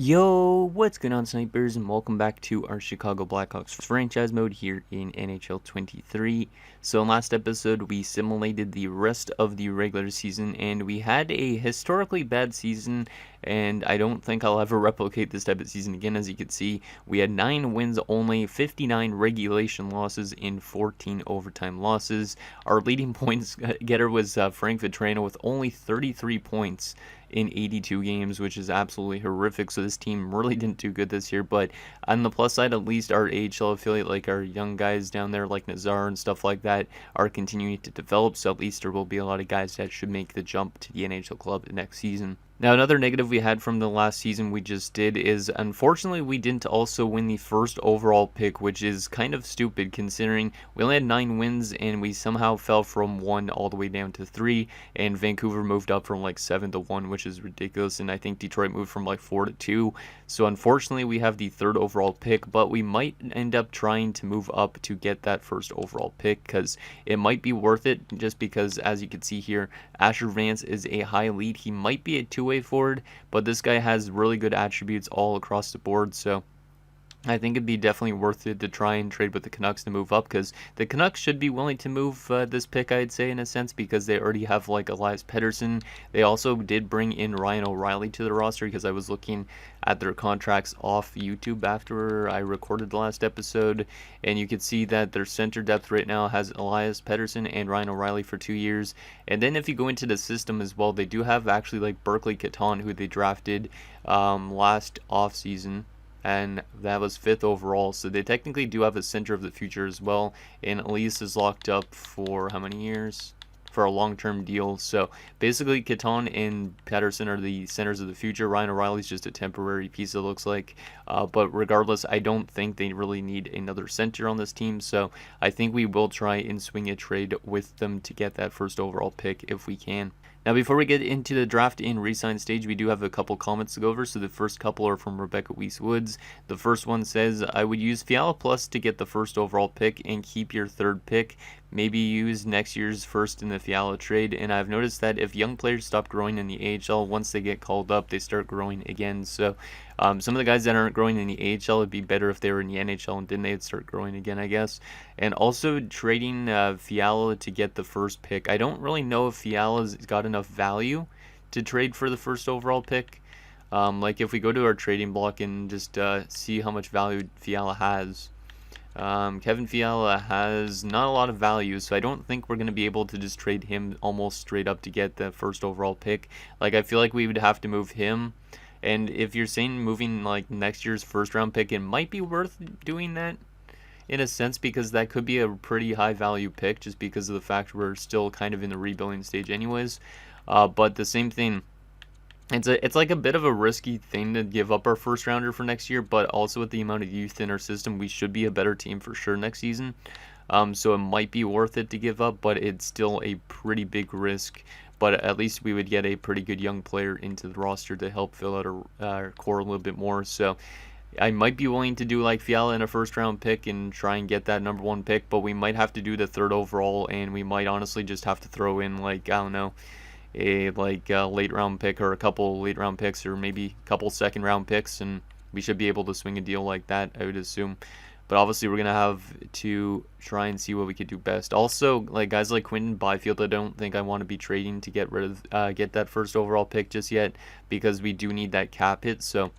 Yo, what's going on, snipers, and welcome back to our Chicago Blackhawks franchise mode here in NHL 23. So in last episode, we simulated the rest of the regular season, and we had a historically bad season, and I don't think I'll ever replicate this type of season again. As you can see, we had 9 wins only, 59 regulation losses, and 14 overtime losses. Our leading points getter was Frank Vitrano with only 33 points in 82 games, which is absolutely horrific. So this team really didn't do good this year. But on the plus side, at least our AHL affiliate, like our young guys down there, like Nazar and stuff like that, are continuing to develop. So at least there will be a lot of guys that should make the jump to the NHL club next season. Now, another negative we had from the last season we just did is, unfortunately, we didn't also win the first overall pick, which is kind of stupid considering we only had 9 wins and we somehow fell from 1 all the way down to 3, and Vancouver moved up from like 7 to 1, which is ridiculous, and I think Detroit moved from like 4 to 2. So unfortunately, we have the 3rd overall pick, but we might end up trying to move up to get that first overall pick because it might be worth it, just because, as you can see here, Asher Vance is a high lead. He might be a two-way forward, but this guy has really good attributes all across the board, so I think it'd be definitely worth it to try and trade with the Canucks to move up, because the Canucks should be willing to move this pick, I'd say, in a sense, because they already have like Elias Pettersson. They also did bring in Ryan O'Reilly to the roster, because I was looking at their contracts off YouTube after I recorded the last episode, and you can see that their center depth right now has Elias Pettersson and Ryan O'Reilly for 2 years. And then if you go into the system as well, they do have actually like Berkeley Catan, who they drafted last offseason, and that was 5th overall, so they technically do have a center of the future as well, and Elias is locked up for how many years? For a long-term deal. So basically Catan and Patterson are the centers of the future. Ryan O'Reilly's just a temporary piece, it looks like, but regardless, I don't think they really need another center on this team, so I think we will try and swing a trade with them to get that first overall pick if we can. Now, before we get into the draft and resign stage, we do have a couple comments to go over. So the first couple are from Rebecca Weiss Woods. The first one says, I would use Fiala Plus to get the first overall pick and keep your 3rd pick. Maybe use next year's first in the Fiala trade. And I've noticed that if young players stop growing in the AHL, once they get called up, they start growing again. So some of the guys that aren't growing in the AHL, it'd be better if they were in the NHL, and then they'd start growing again, I guess. And also trading Fiala to get the first pick. I don't really know if Fiala's got enough value to trade for the first overall pick. Like if we go to our trading block and just see how much value Fiala has. Kevin Fiala has not a lot of value, so I don't think we're going to be able to just trade him almost straight up to get the first overall pick. Like, I feel like we would have to move him, and if you're saying moving like next year's first round pick, it might be worth doing that in a sense, because that could be a pretty high value pick just because of the fact we're still kind of in the rebuilding stage anyways. But the same thing, it's like a bit of a risky thing to give up our first rounder for next year, but also with the amount of youth in our system, we should be a better team for sure next season. So it might be worth it to give up, but it's still a pretty big risk. But at least we would get a pretty good young player into the roster to help fill out our core a little bit more. So I might be willing to do like Fiala in a first round pick and try and get that number 1 pick, but we might have to do the 3rd overall, and we might honestly just have to throw in like, I don't know, a late round pick or a couple late round picks, or maybe a couple second round picks, and we should be able to swing a deal like that, I would assume. But obviously we're gonna have to try and see what we could do best. Also, like guys like Quinton Byfield, I don't think I want to be trading to get rid of get that first overall pick just yet, because we do need that cap hit. So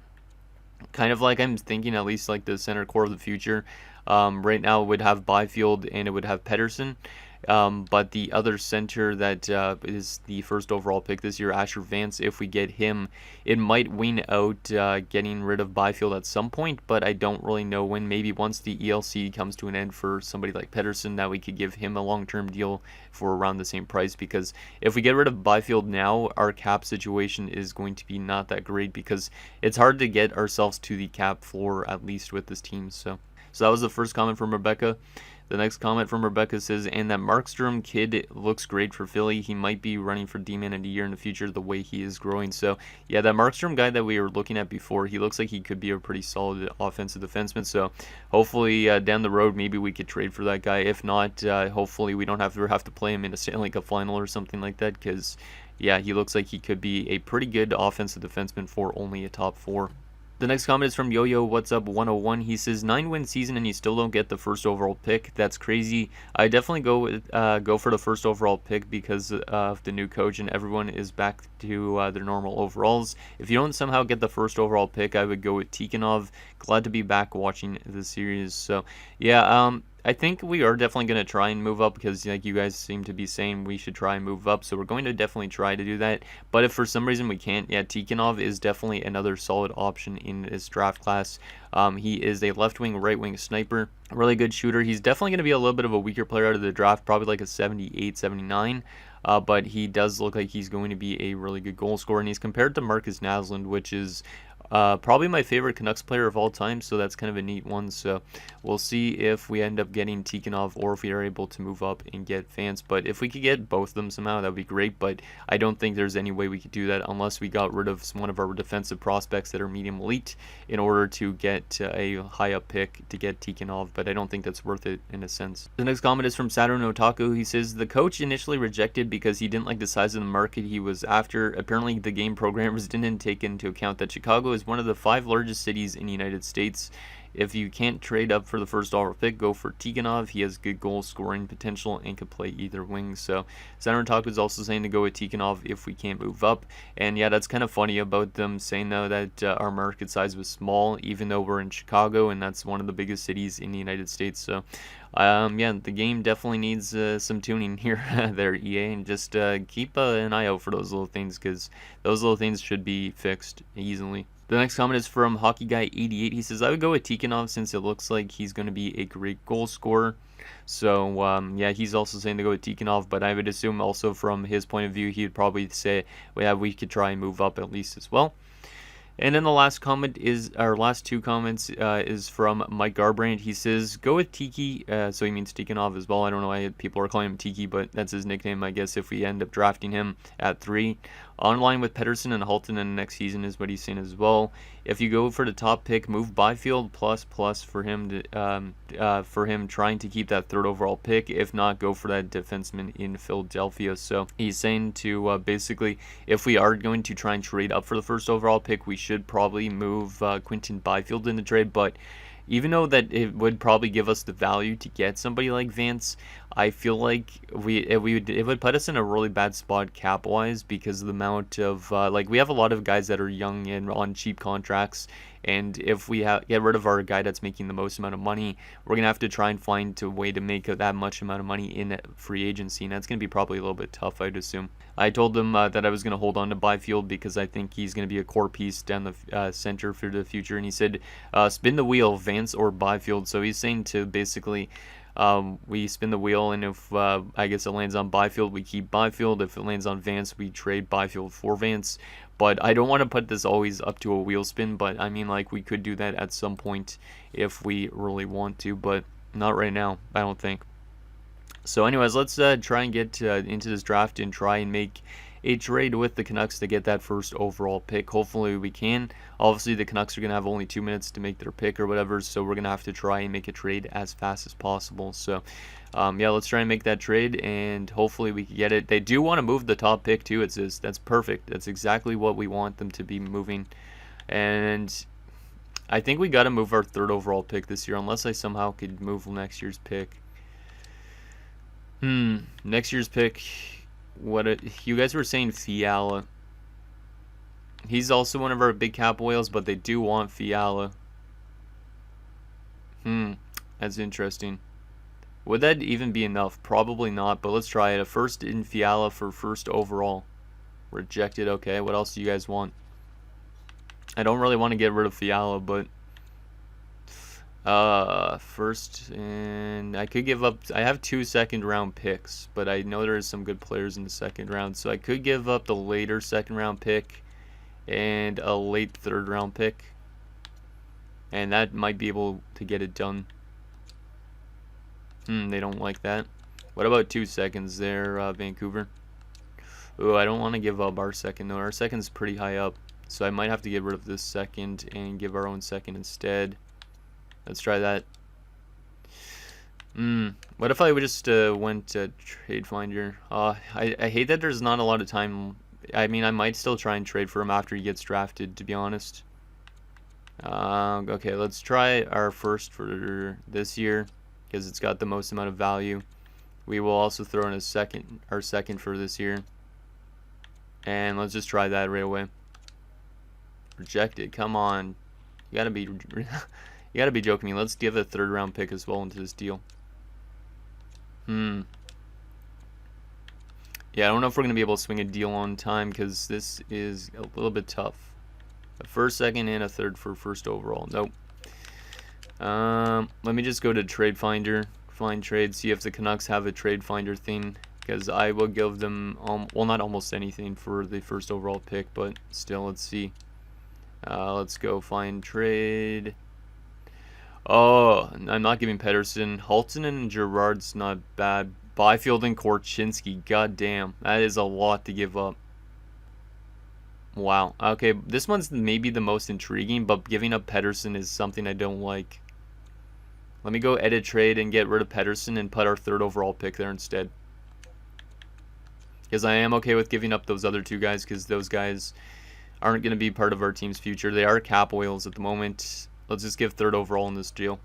kind of like I'm thinking at least like the center core of the future. Right now it would have Byfield and it would have Pettersson. But the other center that is the first overall pick this year, Asher Vance, if we get him, it might wean out getting rid of Byfield at some point, but I don't really know when. Maybe once the ELC comes to an end for somebody like Pettersson, that we could give him a long-term deal for around the same price, because if we get rid of Byfield now, our cap situation is going to be not that great, because it's hard to get ourselves to the cap floor, at least with this team. So that was the first comment from Rebecca. The next comment from Rebecca says, and that Markstrom kid looks great for Philly. He might be running for D-Man of the Year in the future the way he is growing. So, yeah, that Markstrom guy that we were looking at before, he looks like he could be a pretty solid offensive defenseman. So, hopefully down the road, maybe we could trade for that guy. If not, hopefully we don't have to play him in a Stanley Cup final or something like that, because, yeah, he looks like he could be a pretty good offensive defenseman for only a top 4. The next comment is from Yo-Yo What's Up 101. He says 9-win season and you still don't get the first overall pick. That's crazy. I definitely go for the first overall pick because of the new coach and everyone is back to their normal overalls. If you don't somehow get the first overall pick, I would go with Tikhonov. Glad to be back watching the series. So yeah, I think we are definitely going to try and move up because like you guys seem to be saying we should try and move up. So we're going to definitely try to do that. But if for some reason we can't, yeah, Tikhonov is definitely another solid option in this draft class. He is a left wing, right wing sniper, really good shooter. He's definitely going to be a little bit of a weaker player out of the draft, probably like a 78, 79. But he does look like he's going to be a really good goal scorer. And he's compared to Marcus Naslund, which is probably my favorite Canucks player of all time, so that's kind of a neat one. So we'll see if we end up getting Tikhonov or if we are able to move up and get Vance. But if we could get both of them somehow, that would be great. But I don't think there's any way we could do that unless we got rid of one of our defensive prospects that are medium elite in order to get a high up pick to get Tikhonov. But I don't think that's worth it in a sense. The next comment is from Saturn Otaku. He says the coach initially rejected because he didn't like the size of the market he was after. Apparently the game programmers didn't take into account that Chicago is one of the 5 largest cities in the United States. If you can't trade up for the first overall pick, go for Tikhonov. He has good goal scoring potential and could play either wing. So Saturn Talk was also saying to go with Tikhonov if we can't move up. And yeah, that's kind of funny about them saying though that our market size was small, even though we're in Chicago and that's one of the biggest cities in the United States. So yeah, the game definitely needs some tuning here there, EA, and just keep an eye out for those little things because those little things should be fixed easily. The next comment is from HockeyGuy88. He says, I would go with Tikhonov since it looks like he's going to be a great goal scorer. So, yeah, he's also saying to go with Tikhonov, but I would assume also from his point of view, he would probably say, well, yeah, we could try and move up at least as well. And then the last comment is, our last 2 comments is from Mike Garbrand. He says, go with Tiki, so he means Tikhonov as well. I don't know why people are calling him Tiki, but that's his nickname, I guess, if we end up drafting him at 3. Online with Pettersson and Halton in the next season is what he's saying as well. If you go for the top pick, move Byfield plus for him trying to keep that 3rd overall pick. If not, go for that defenseman in Philadelphia. So he's saying to basically, if we are going to try and trade up for the 1st overall pick, we should probably move Quinton Byfield in the trade. But even though that it would probably give us the value to get somebody like Vance, I feel like it would put us in a really bad spot cap wise because of the amount of like we have a lot of guys that are young and on cheap contracts, and if we get rid of our guy that's making the most amount of money, we're gonna have to try and find a way to make that much amount of money in free agency, and that's gonna be probably a little bit tough, I'd assume. I told him that I was gonna hold on to Byfield because I think he's gonna be a core piece down the center for the future, and he said spin the wheel, Vance or Byfield. So he's saying to basically we spin the wheel, and if I guess it lands on Byfield, we keep Byfield. If it lands on Vance, we trade Byfield for Vance. But I don't want to put this always up to a wheel spin, but I mean, like, we could do that at some point if we really want to, but not right now, I don't think. So anyways, let's try and get into this draft and try and make a trade with the Canucks to get that 1st overall pick. Hopefully we can. Obviously the Canucks are going to have only 2 minutes to make their pick or whatever, so we're going to have to try and make a trade as fast as possible. So yeah, let's try and make that trade and hopefully we can get it. They do want to move the top pick too. It says that's perfect. That's exactly what we want them to be moving. And I think we got to move our 3rd overall pick this year unless I somehow could move next year's pick. Next year's pick, you guys were saying Fiala. He's also one of our big cap whales, but they do want Fiala. That's interesting. Would that even be enough? Probably not, but let's try it. A 1st in Fiala for 1st overall. Rejected. Okay, what else do you guys want? I don't really want to get rid of Fiala, but 1st, and I could give up. I have 2 second-round picks, but I know there's some good players in the 2nd round, so I could give up the later 2nd-round pick and a late 3rd-round pick, and that might be able to get it done. They don't like that. What about 2 seconds there, Vancouver? Oh, I don't want to give up our 2nd though. Our 2nd's pretty high up, so I might have to get rid of this 2nd and give our own 2nd instead. Let's try that. What if I would just went to Trade Finder? I hate that there's not a lot of time. I mean, I might still try and trade for him after he gets drafted, to be honest. Okay, let's try our first for this year because it's got the most amount of value. We will also throw in our second for this year. And let's just try that right away. Rejected. Come on. You gotta be you gotta be joking me. Let's give a third round pick as well into this deal. Yeah, I don't know if we're gonna be able to swing a deal on time because this is a little bit tough. A first, second, and a third for first overall. Nope. Let me just go to Trade Finder, find trade, see if the Canucks have a Trade Finder thing, because I will give them, well, not almost anything for the first overall pick, but still, let's see. Let's go find trade. Oh, I'm not giving Pedersen. Halton and Gerard's not bad. Byfield and Korchinski, god damn, that is a lot to give up. Wow. Okay, this one's maybe the most intriguing, but giving up Pedersen is something I don't like. Let me go edit trade and get rid of Pedersen and put our third overall pick there instead. Because I am okay with giving up those other two guys because those guys aren't going to be part of our team's future. They are cap whales at the moment. Let's just give third overall in this deal.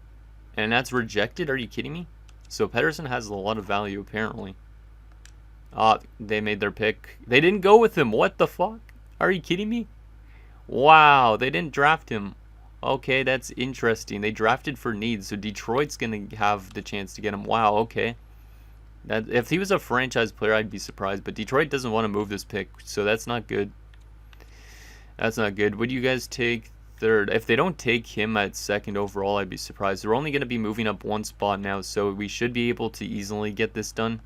And that's rejected? Are you kidding me? So Pedersen has a lot of value apparently. They made their pick. They didn't go with him. What the fuck? Are you kidding me? Wow, they didn't draft him. Okay, that's interesting. They drafted for needs, so Detroit's going to have the chance to get him. Wow, okay. That, if he was a franchise player, I'd be surprised. But Detroit doesn't want to move this pick, so that's not good. That's not good. Would you guys take third? If they don't take him at second overall, I'd be surprised. They're only going to be moving up one spot now, so we should be able to easily get this done,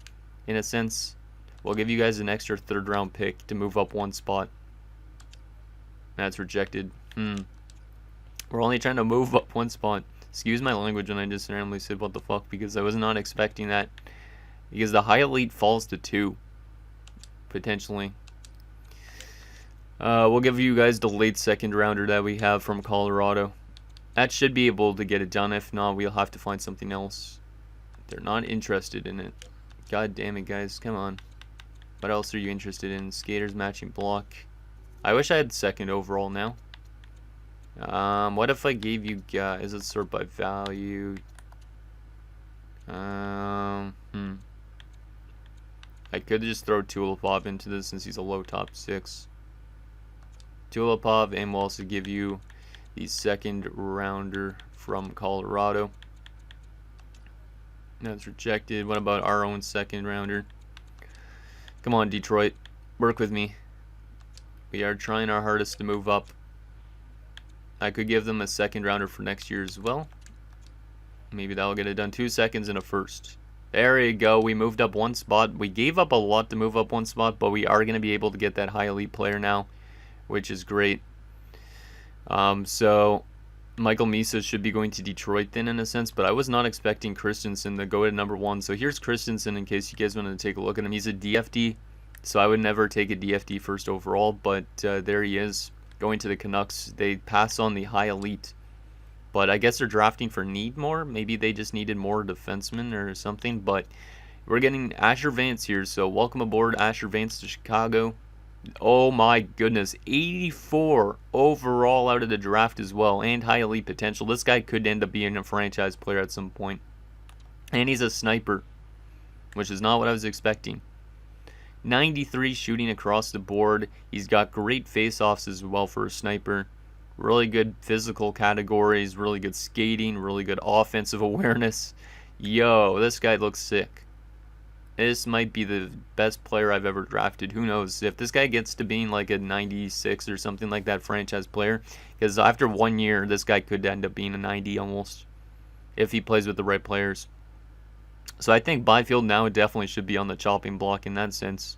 in a sense. We'll give you guys an extra third round pick to move up one spot. That's rejected. We're only trying to move up one spot. Excuse my language when I just randomly said what the fuck, because I was not expecting that. Because the high elite falls to 2. Potentially. We'll give you guys the late second rounder that we have from Colorado. That should be able to get it done. If not, we'll have to find something else. They're not interested in it. God damn it, guys. Come on. What else are you interested in? Skaters matching block. I wish I had second overall now. What if I gave you guys, let's sort by value. I could just throw Tulipov into this since he's a low top 6. Tulipov, and we'll also give you the second rounder from Colorado. That's rejected. What about our own second rounder? Come on, Detroit. Work with me. We are trying our hardest to move up. I could give them a second rounder for next year as well. Maybe that'll get it done. 2 seconds and a first. There you go. We moved up one spot. We gave up a lot to move up one spot, but we are going to be able to get that high elite player now, which is great. So Michael Misa should be going to Detroit then in a sense, but I was not expecting Christensen to go at number 1. So here's Christensen in case you guys want to take a look at him. He's a DFD, so I would never take a DFD first overall, but there he is. Going to the Canucks. They pass on the high elite. But I guess they're drafting for need more. Maybe they just needed more defensemen or something. But we're getting Asher Vance here. So welcome aboard, Asher Vance to Chicago. Oh my goodness. 84 overall out of the draft as well. And high elite potential. This guy could end up being a franchise player at some point. And he's a sniper, which is not what I was expecting. 93 shooting across the board. He's got great face-offs as well for a sniper. Really good physical categories, really good skating, really good offensive awareness. Yo, this guy looks sick. This might be the best player I've ever drafted. Who knows? If this guy gets to being like a 96 or something like that franchise player, because after 1 year, this guy could end up being a 90 almost, if he plays with the right players. So I think Byfield now definitely should be on the chopping block in that sense.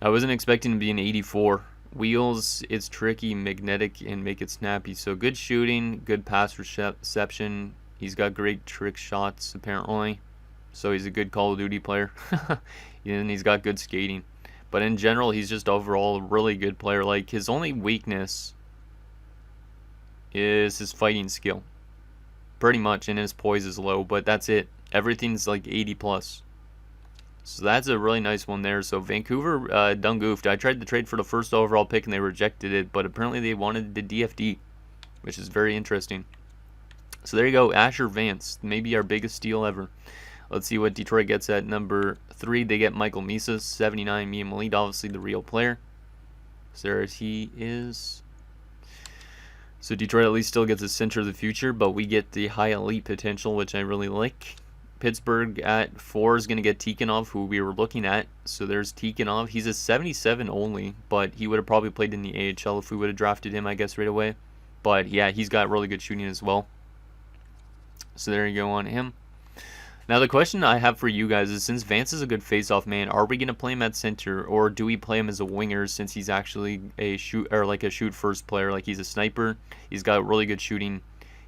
I wasn't expecting to be an 84. Wheels, it's tricky, magnetic, and make it snappy. So good shooting, good pass reception. He's got great trick shots, apparently. So he's a good Call of Duty player. And he's got good skating. But in general, he's just overall a really good player. Like, his only weakness is his fighting skill. Pretty much, and his poise is low, but that's it. Everything's like 80 plus. So that's a really nice one there. So Vancouver done goofed. I tried to trade for the first overall pick and they rejected it, but apparently they wanted the DFD. which is very interesting. So there you go, Asher Vance, maybe our biggest steal ever. Let's see what Detroit gets at number 3. They get Michael Misa, 79 medium elite, obviously the real player. So there he is. So Detroit at least still gets a center of the future, but we get the high elite potential, which I really like. Pittsburgh at 4 is going to get Tikhonov, who we were looking at. So there's Tikhonov. He's a 77 only, but he would have probably played in the AHL if we would have drafted him, I guess, right away. But yeah, he's got really good shooting as well. So there you go on him. Now the question I have for you guys is, since Vance is a good face-off man, are we going to play him at center, or do we play him as a winger since he's actually a shoot-first player? Like, he's a sniper. He's got really good shooting.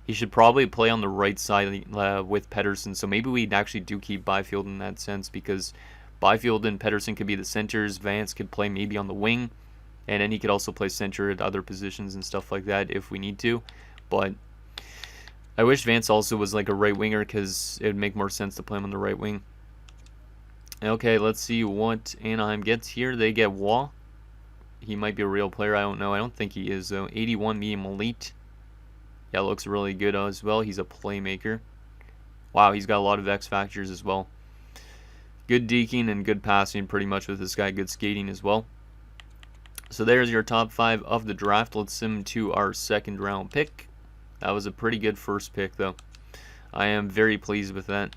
He should probably play on the right side with Pettersson, so maybe we actually do keep Byfield in that sense, because Byfield and Pettersson could be the centers, Vance could play maybe on the wing, and then he could also play center at other positions and stuff like that if we need to. But I wish Vance also was like a right winger, because it would make more sense to play him on the right wing. Okay, let's see what Anaheim gets here. They get Waugh. He might be a real player, I don't know. I don't think he is, though. 81 medium elite. Yeah, looks really good as well. He's a playmaker. Wow, he's got a lot of X factors as well. Good deking and good passing pretty much with this guy. Good skating as well. So there's your top 5 of the draft. Let's sim to our second round pick. That was a pretty good first pick, though. I am very pleased with that.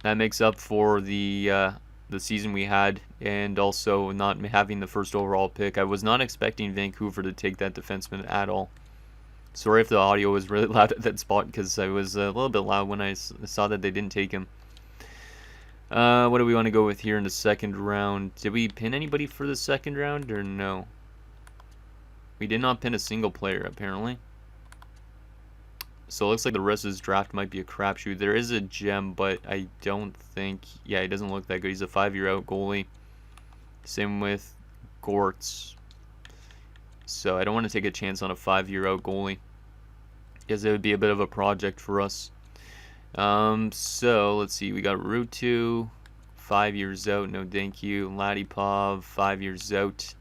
That makes up for the season we had, and also not having the first overall pick. I was not expecting Vancouver to take that defenseman at all. Sorry if the audio was really loud at that spot, because I was a little bit loud when I saw that they didn't take him. What do we want to go with here in the second round? Did we pin anybody for the second round, or no? We did not pin a single player, apparently. So it looks like the rest of this draft might be a crapshoot. There is a gem, but I don't think... Yeah, he doesn't look that good. He's a 5-year-out goalie. Same with Gortz. So I don't want to take a chance on a 5-year-out goalie, because it would be a bit of a project for us. So let's see. We got Rutu, 5 years out. No thank you. Ladipov, 5 years out.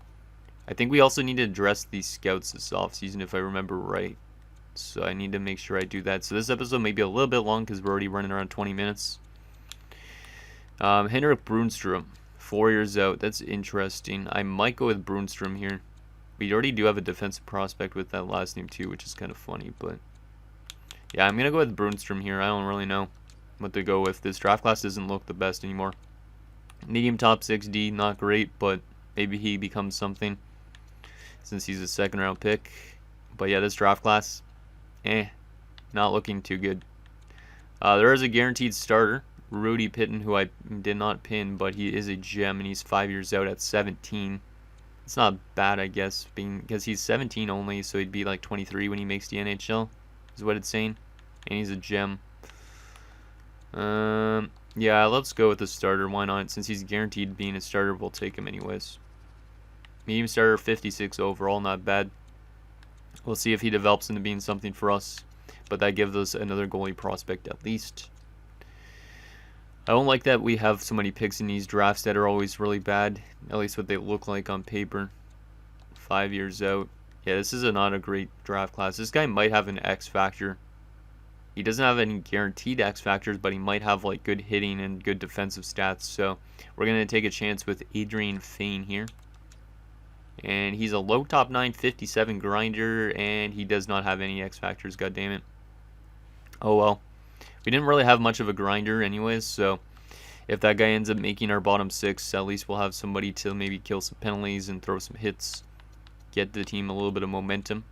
I think we also need to address these scouts this offseason, if I remember right. So I need to make sure I do that. So this episode may be a little bit long, because we're already running around 20 minutes. Henrik Brunstrom, 4 years out. That's interesting. I might go with Brunstrom here. We already do have a defensive prospect with that last name too, which is kind of funny. But yeah, I'm going to go with Brunstrom here. I don't really know what to go with. This draft class doesn't look the best anymore. Medium top 6D, not great, but maybe he becomes something since he's a second round pick. But yeah, this draft class, not looking too good. There is a guaranteed starter, Rudy Pitton, who I did not pin, but he is a gem, and he's 5 years out at 17. It's not bad, I guess, because he's 17 only, so he'd be like 23 when he makes the NHL, is what it's saying. And he's a gem. Yeah, let's go with the starter. Why not? Since he's guaranteed being a starter, we'll take him anyways. Medium starter, 56 overall, not bad. We'll see if he develops into being something for us, but that gives us another goalie prospect at least. I don't like that we have so many picks in these drafts that are always really bad, at least what they look like on paper. 5 years out. Yeah, this is not a great draft class. This guy might have an X factor. He doesn't have any guaranteed X factors, but he might have like good hitting and good defensive stats. So we're going to take a chance with Adrian Fane here. And he's a low top 9, 57 grinder, and he does not have any X factors, god damn it. Oh well. We didn't really have much of a grinder anyways, so if that guy ends up making our bottom 6, at least we'll have somebody to maybe kill some penalties and throw some hits, get the team a little bit of momentum.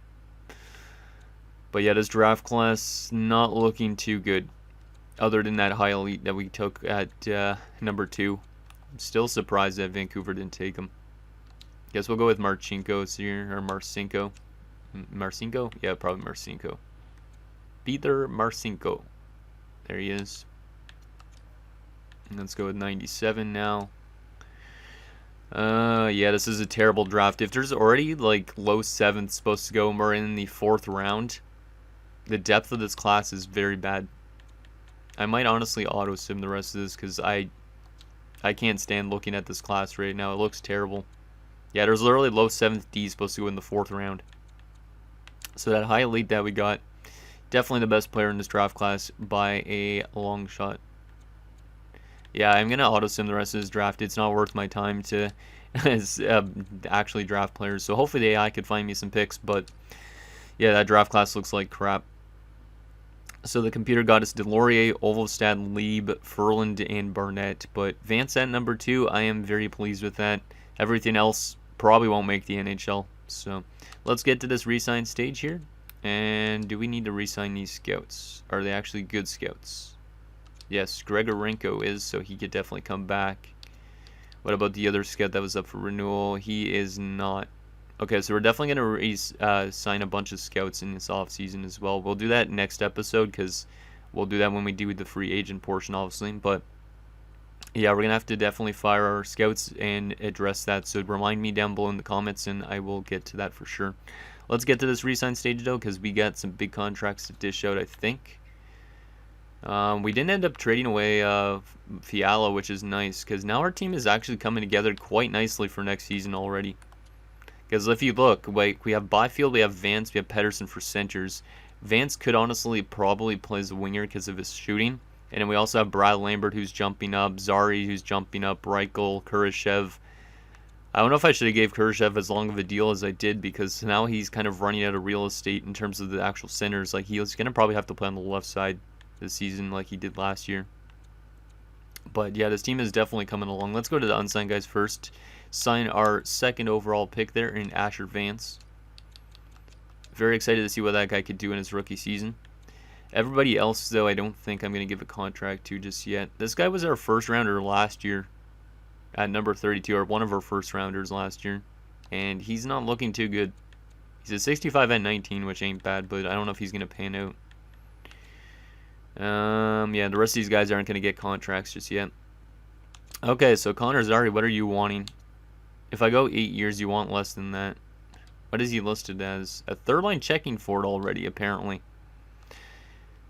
But yeah, this draft class not looking too good, other than that high elite that we took at number 2. I'm still surprised that Vancouver didn't take him. Guess we'll go with Marchenko here, or Marcinko. Marcinko? Yeah, probably Marcinko. Peter Marcinko. There he is. And let's go with 97 now. Yeah, this is a terrible draft. If there's already like low 7th supposed to go and we're in the 4th round, the depth of this class is very bad. I might honestly auto sim the rest of this, because I can't stand looking at this class right now. It looks terrible. Yeah, there's literally low 7th D supposed to go in the 4th round. So that high elite that we got, definitely the best player in this draft class by a long shot. Yeah, I'm going to auto-sim the rest of this draft. It's not worth my time to actually draft players. So hopefully the AI could find me some picks. But yeah, that draft class looks like crap. So the computer got us Delorier, Olofstad, Lieb, Furland, and Barnett. But Vance at number 2, I am very pleased with that. Everything else probably won't make the NHL. So let's get to this resign stage here. And do we need to resign these scouts? Are they actually good scouts? Yes, Gregorenko is, so he could definitely come back. What about the other scout that was up for renewal? He is not. Okay, so we're definitely going to sign a bunch of scouts in this offseason as well. We'll do that next episode because we'll do that when we do the free agent portion, obviously. But yeah, we're going to have to definitely fire our scouts and address that. So remind me down below in the comments and I will get to that for sure. Let's get to this re-sign stage though because we got some big contracts to dish out, I think. We didn't end up trading away Fiala, which is nice because now our team is actually coming together quite nicely for next season already. Because if you look, like we have Byfield, we have Vance, we have Pedersen for centers. Vance could honestly probably play as a winger because of his shooting. And then we also have Brad Lambert who's jumping up, Zari who's jumping up, Reichel, Kurashev. I don't know if I should have gave Kurashev as long of a deal as I did because now he's kind of running out of real estate in terms of the actual centers. Like he's going to probably have to play on the left side this season like he did last year. But yeah, this team is definitely coming along. Let's go to the unsigned guys first. Sign our second overall pick there in Asher Vance. Very excited to see what that guy could do in his rookie season. Everybody else, though, I don't think I'm going to give a contract to just yet. This guy was our first rounder last year at number 32, or one of our first rounders last year. And he's not looking too good. He's a 65 at 19, which ain't bad, but I don't know if he's going to pan out. Yeah, the rest of these guys aren't going to get contracts just yet. Okay, so Connor Zari, what are you wanting? If I go 8 years, you want less than that. What is he listed as? A third line checking for it already, apparently.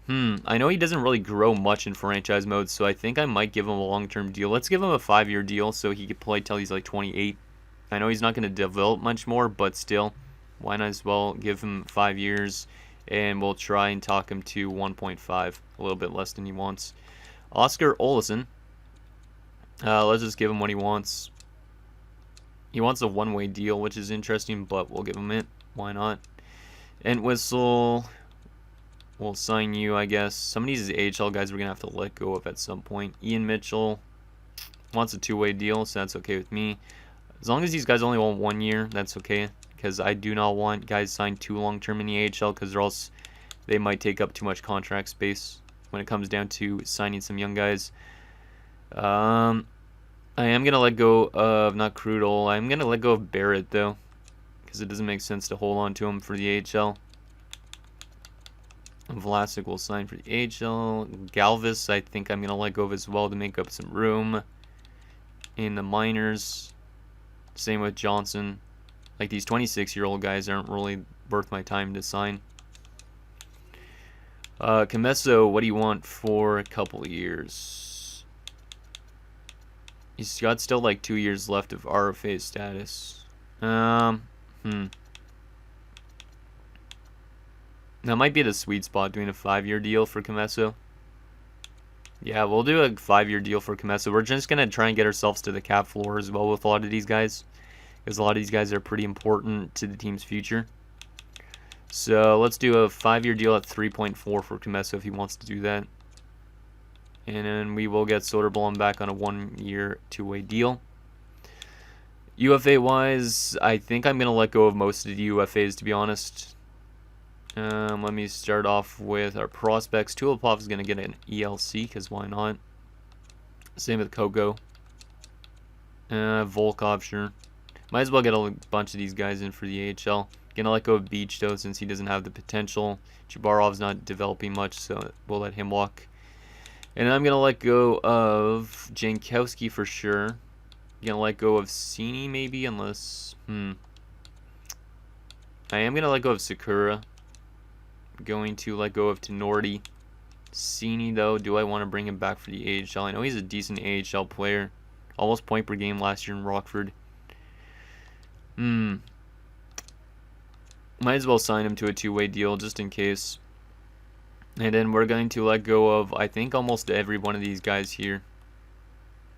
I know he doesn't really grow much in franchise mode, so I think I might give him a long-term deal. Let's give him a 5-year deal so he could play till he's like 28. I know he's not going to develop much more, but still, why not as well give him 5 years, and we'll try and talk him to 1.5, a little bit less than he wants. Oscar Olesen. Let's just give him what he wants. He wants a one-way deal, which is interesting, but we'll give him it. Why not? And Whistle, we'll sign you, I guess. Some of these AHL guys we're going to have to let go of at some point. Ian Mitchell wants a two-way deal, so that's okay with me. As long as these guys only want 1 year, that's okay. Because I do not want guys signed too long-term in the AHL, because or else they might take up too much contract space when it comes down to signing some young guys. I am going to let go of, not Krudel, I'm going to let go of Barrett, though. Because it doesn't make sense to hold on to him for the AHL. Vlasic will sign for the AHL. Galvis, I think I'm going to let go of as well to make up some room in the minors. Same with Johnson. Like, these 26-year-old guys aren't really worth my time to sign. Comesso, what do you want for a couple of years? He's got still like 2 years left of RFA status. That might be the sweet spot, doing a 5-year deal for Comesso. Yeah, we'll do a 5-year deal for Comesso. We're just going to try and get ourselves to the cap floor as well with a lot of these guys. Because a lot of these guys are pretty important to the team's future. So let's do a 5-year deal at 3.4 for Comesso if he wants to do that. And then we will get Soderblom back on a 1-year, 2-way deal. UFA-wise, I think I'm going to let go of most of the UFAs, to be honest. Let me start off with our prospects. Tulipov is going to get an ELC, because why not? Same with Kogo. Volkov, sure. Might as well get a bunch of these guys in for the AHL. Gonna let go of Beach, though, since he doesn't have the potential. Chubarov's not developing much, so we'll let him walk. And I'm gonna let go of Jankowski for sure. Gonna let go of Cini maybe, unless I am gonna let go of Sakura. Going to let go of Tenorti. Cini though, do I want to bring him back for the AHL? I know he's a decent AHL player. Almost point per game last year in Rockford. Might as well sign him to a two-way deal just in case. And then we're going to let go of, I think, almost every one of these guys here.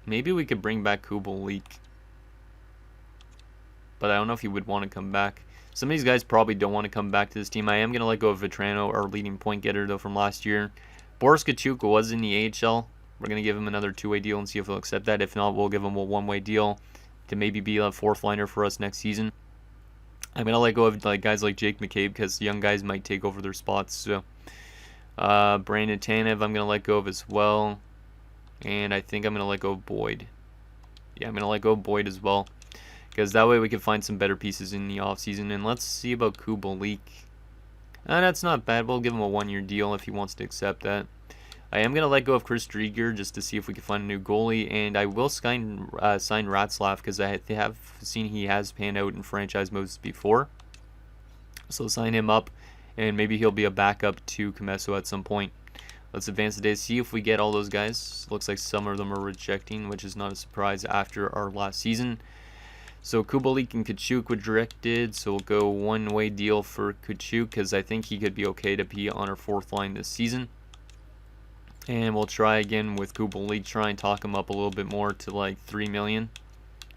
Maybe we could bring back Kubalik. But I don't know if he would want to come back. Some of these guys probably don't want to come back to this team. I am going to let go of Vetrano, our leading point getter, though, from last year. Boris Kachuk was in the AHL. We're going to give him another two-way deal and see if he'll accept that. If not, we'll give him a one-way deal to maybe be a fourth liner for us next season. I'm going to let go of guys like Jake McCabe because young guys might take over their spots. So Brandon Tanev I'm going to let go of as well. And I think I'm going to let go of Boyd. Yeah, I'm going to let go of Boyd as well. Because that way we can find some better pieces in the offseason. And let's see about Kubalik. That's not bad. We'll give him a one-year deal if he wants to accept that. I am going to let go of Chris Drieger just to see if we can find a new goalie. And I will sign Ratzlaff because I have seen he has panned out in franchise modes before. So sign him up. And maybe he'll be a backup to Comesso at some point. Let's advance the day, see if we get all those guys. Looks like some of them are rejecting, which is not a surprise after our last season. So Kubalik and Kachuk were directed, so we'll go one-way deal for Kachuk because I think he could be okay to be on our fourth line this season. And we'll try again with Kubalik, try and talk him up a little bit more to like 3 million.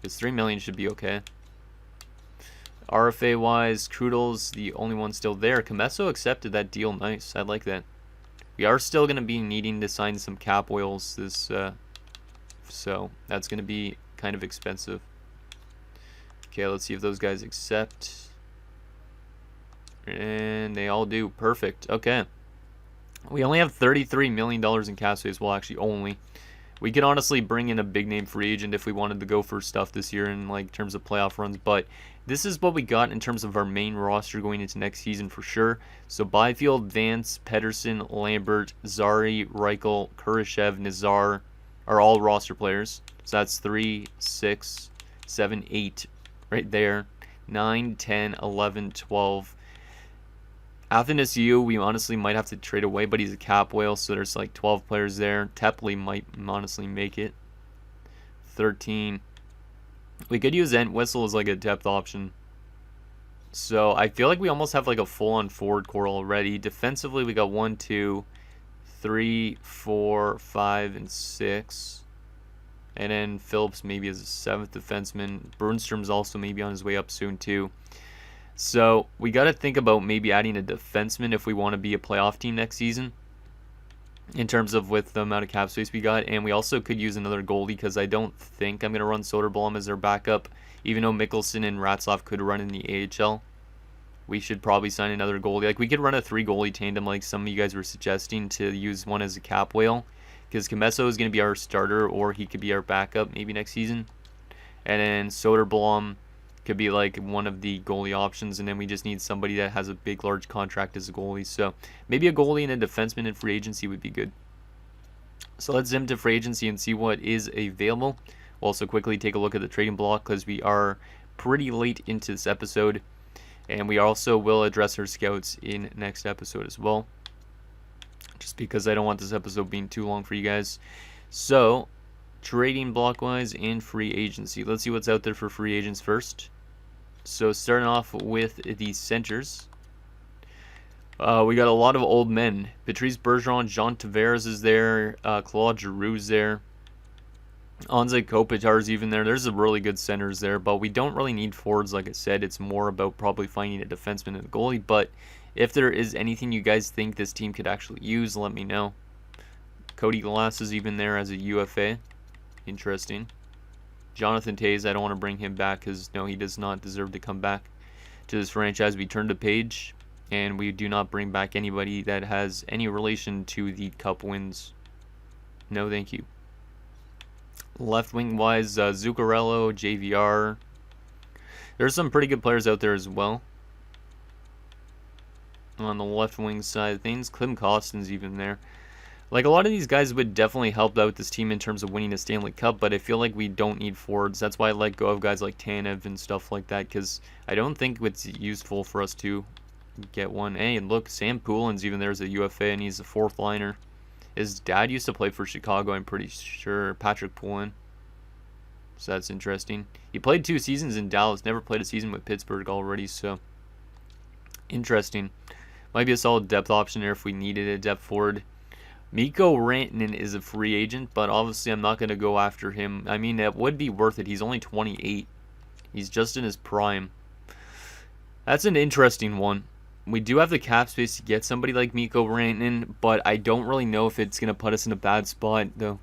Because 3 million should be okay. RFA-wise, Krudl's the only one still there. Comesso accepted that deal. Nice. I like that. We are still going to be needing to sign some cap oils this, so that's going to be kind of expensive. Okay, let's see if those guys accept. And they all do. Perfect. Okay. We only have $33 million in cap space. Well, actually, only. We could honestly bring in a big name free agent if we wanted to go for stuff this year in terms of playoff runs. But this is what we got in terms of our main roster going into next season for sure. So Byfield, Vance, Pedersen, Lambert, Zari, Reichel, Kurashev, Nazar are all roster players. So that's 3, 6, 7, 8 right there. 9, 10, 11, 12. Athanasiou, we honestly might have to trade away, but he's a cap whale, so there's like 12 players there. Tepley might honestly make it. 13. We could use Entwistle as like a depth option. So I feel like we almost have like a full-on forward core already. Defensively, we got 1, 2, 3, 4, 5, and 6. And then Phillips maybe as a 7th defenseman. Burnstrom's also maybe on his way up soon too. So we got to think about maybe adding a defenseman if we want to be a playoff team next season. In terms of with the amount of cap space we got. And we also could use another goalie because I don't think I'm going to run Soderblom as our backup. Even though Mickelson and Ratzlaff could run in the AHL. We should probably sign another goalie. Like we could run a 3-goalie tandem like some of you guys were suggesting to use one as a cap whale. Because Comesso is going to be our starter or he could be our backup maybe next season. And then Soderblom could be like one of the goalie options, and then we just need somebody that has a big, large contract as a goalie. So maybe a goalie and a defenseman in free agency would be good. So let's zoom to free agency and see what is available. We'll also quickly take a look at the trading block because we are pretty late into this episode, and we also will address our scouts in next episode as well, just because I don't want this episode being too long for you guys. So trading block wise and free agency, let's see what's out there for free agents first. So starting off with the centers, we got a lot of old men. Patrice Bergeron, Jean Tavares is there, Claude Giroux's there, Anze Kopitar's even there. There's a really good centers there, but we don't really need forwards. Like I said, it's more about probably finding a defenseman and a goalie. But if there is anything you guys think this team could actually use, let me know. Cody Glass is even there as a UFA. Interesting. Jonathan Toews, I don't want to bring him back because, no, he does not deserve to come back to this franchise. We turn the page, and we do not bring back anybody that has any relation to the Cup wins. No, thank you. Left wing wise, Zuccarello, JVR. There's some pretty good players out there as well. On the left wing side of things, Klim Kostin's even there. Like, a lot of these guys would definitely help out this team in terms of winning a Stanley Cup, but I feel like we don't need forwards. That's why I let go of guys like Tanev and stuff like that, because I don't think it's useful for us to get one. Hey, and look, Sam Poulin's even there as a UFA, and he's a 4th liner. His dad used to play for Chicago, I'm pretty sure, Patrick Poulin. So that's interesting. He played 2 seasons in Dallas, never played a season with Pittsburgh already, so Interesting. Might be a solid depth option there if we needed a depth forward. Mikko Rantanen is a free agent, but obviously I'm not going to go after him. I mean, it would be worth it. He's only 28. He's just in his prime. That's an interesting one. We do have the cap space to get somebody like Mikko Rantanen, but I don't really know if it's going to put us in a bad spot, though.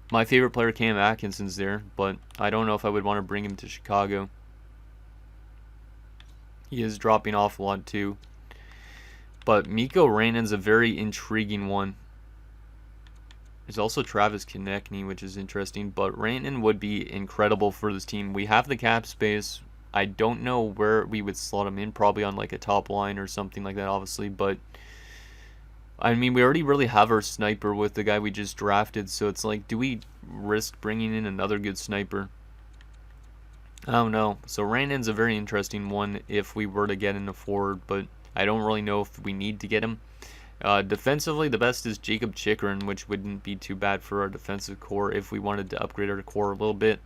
My favorite player, Cam Atkinson's there, but I don't know if I would want to bring him to Chicago. He is dropping off a lot, too. But Mikko Rantanen's a very intriguing one. There's also Travis Konechny, which is interesting, but Rantanen would be incredible for this team. We have the cap space. I don't know where we would slot him in, probably on like a top line or something like that, obviously, but I mean, we already really have our sniper with the guy we just drafted, so it's like, do we risk bringing in another good sniper? I don't know. So Rantanen's a very interesting one if we were to get in a forward, but I don't really know if we need to get him. Defensively, the best is Jacob Chikrin, which wouldn't be too bad for our defensive core if we wanted to upgrade our core a little bit.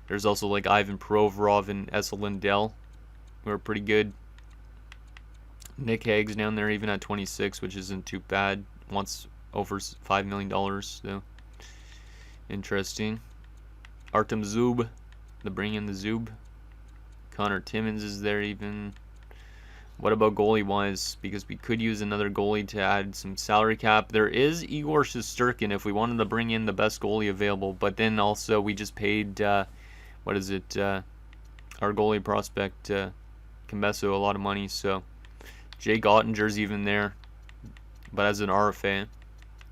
There's also like Ivan Provorov and Esa Lindell, who are pretty good. Nick Hague's down there even at 26, which isn't too bad. Wants over $5 million, so interesting. Artem Zub, bring in the Zub. Connor Timmins is there even. What about goalie-wise? Because we could use another goalie to add some salary cap. There is Igor Shesterkin if we wanted to bring in the best goalie available. But then also we just paid, our goalie prospect, Combesso, a lot of money. So Jake Ottinger's even there. But as an RFA,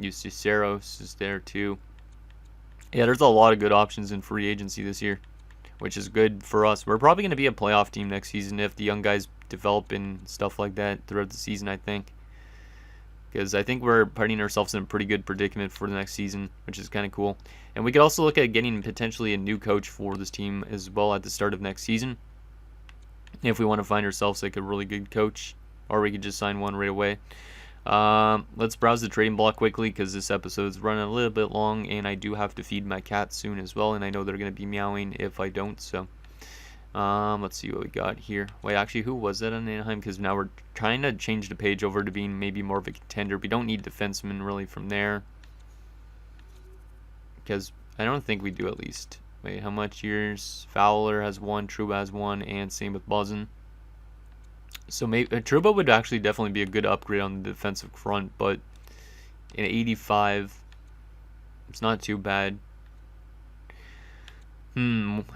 Justiceros is there too. Yeah, there's a lot of good options in free agency this year, which is good for us. We're probably going to be a playoff team next season if the young guys develop and stuff like that throughout the season, I think. Because I think we're putting ourselves in a pretty good predicament for the next season, which is kind of cool. And we could also look at getting potentially a new coach for this team as well at the start of next season, if we want to find ourselves like a really good coach, or we could just sign one right away. Let's browse the trading block quickly because this episode's running a little bit long, and I do have to feed my cats soon as well, and I know they're going to be meowing if I don't, so let's see what we got here. Wait, actually, who was that on Anaheim? Because now we're trying to change the page over to being maybe more of a contender. We don't need defensemen really from there, because I don't think we do at least. Wait, how much years? Fowler has one, Trouba has one, and same with Buzzin. So maybe Trouba would actually definitely be a good upgrade on the defensive front, but in 85, it's not too bad.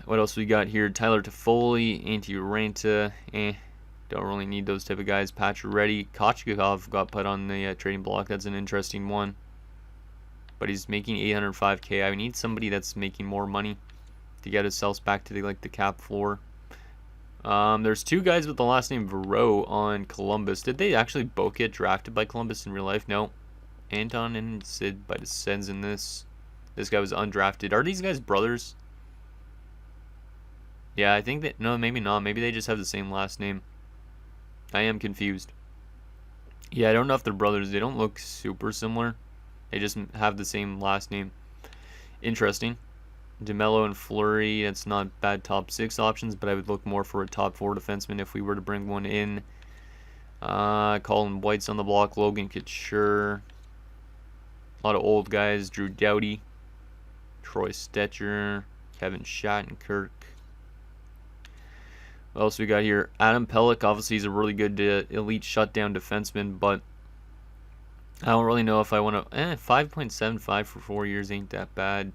What else we got here? Tyler Toffoli, Antti Ranta. Don't really need those type of guys. Pacioretty, Kochikov got put on the trading block. That's an interesting one. But he's making $805K. I need somebody that's making more money to get ourselves back to the cap floor. There's two guys with the last name Vero on Columbus. Did they actually both get drafted by Columbus in real life? No. Anton and Sid by the Sens in this. This guy was undrafted. Are these guys brothers? Yeah, I think that... No, maybe not. Maybe they just have the same last name. I am confused. Yeah, I don't know if they're brothers. They don't look super similar. They just have the same last name. Interesting. DeMello and Fleury, that's not bad top 6 options, but I would look more for a top 4 defenseman if we were to bring one in. Colin White's on the block. Logan Couture. A lot of old guys. Drew Doughty. Troy Stetcher. Kevin Shattenkirk. What else we got here? Adam Pelech, obviously he's a really good elite shutdown defenseman, but I don't really know if I want to... 5.75 for 4 years ain't that bad.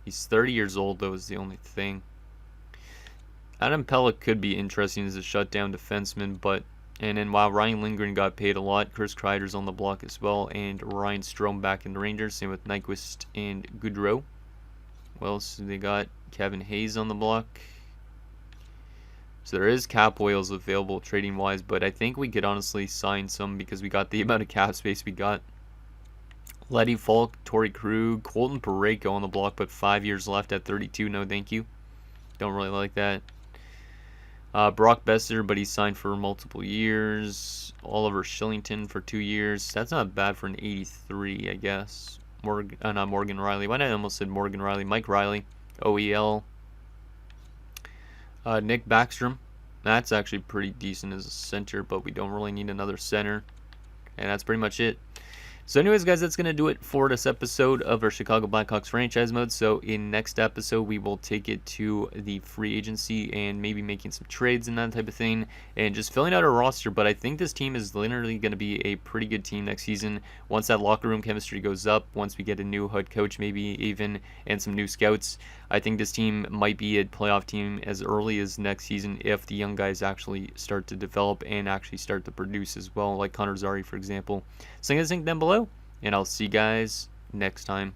He's 30 years old, though, is the only thing. Adam Pelech could be interesting as a shutdown defenseman, but... And then while Ryan Lindgren got paid a lot, Chris Kreider's on the block as well, and Ryan Strome back in the Rangers, same with Nyquist and Goodrow. What else do they got? Kevin Hayes on the block. So there is cap whales available trading-wise, but I think we could honestly sign some because we got the amount of cap space we got. Letty Falk, Torrey Krug, Colton Parayko on the block, but 5 years left at 32. No, thank you. Don't really like that. Brock Besser, but he signed for multiple years. Oliver Shillington for 2 years. That's not bad for an 83, I guess. Not Morgan Riley. Why did I almost said Morgan Riley? Mike Riley, OEL. Nick Backstrom. That's actually pretty decent as a center, but we don't really need another center. And that's pretty much it. So anyways, guys, that's going to do it for this episode of our Chicago Blackhawks franchise mode. So in next episode, we will take it to the free agency and maybe making some trades and that type of thing and just filling out our roster. But I think this team is literally going to be a pretty good team next season. Once that locker room chemistry goes up, once we get a new head coach maybe even and some new scouts, I think this team might be a playoff team as early as next season if the young guys actually start to develop and actually start to produce as well, like Connor Zary, for example. So guys, think down below, and I'll see you guys next time.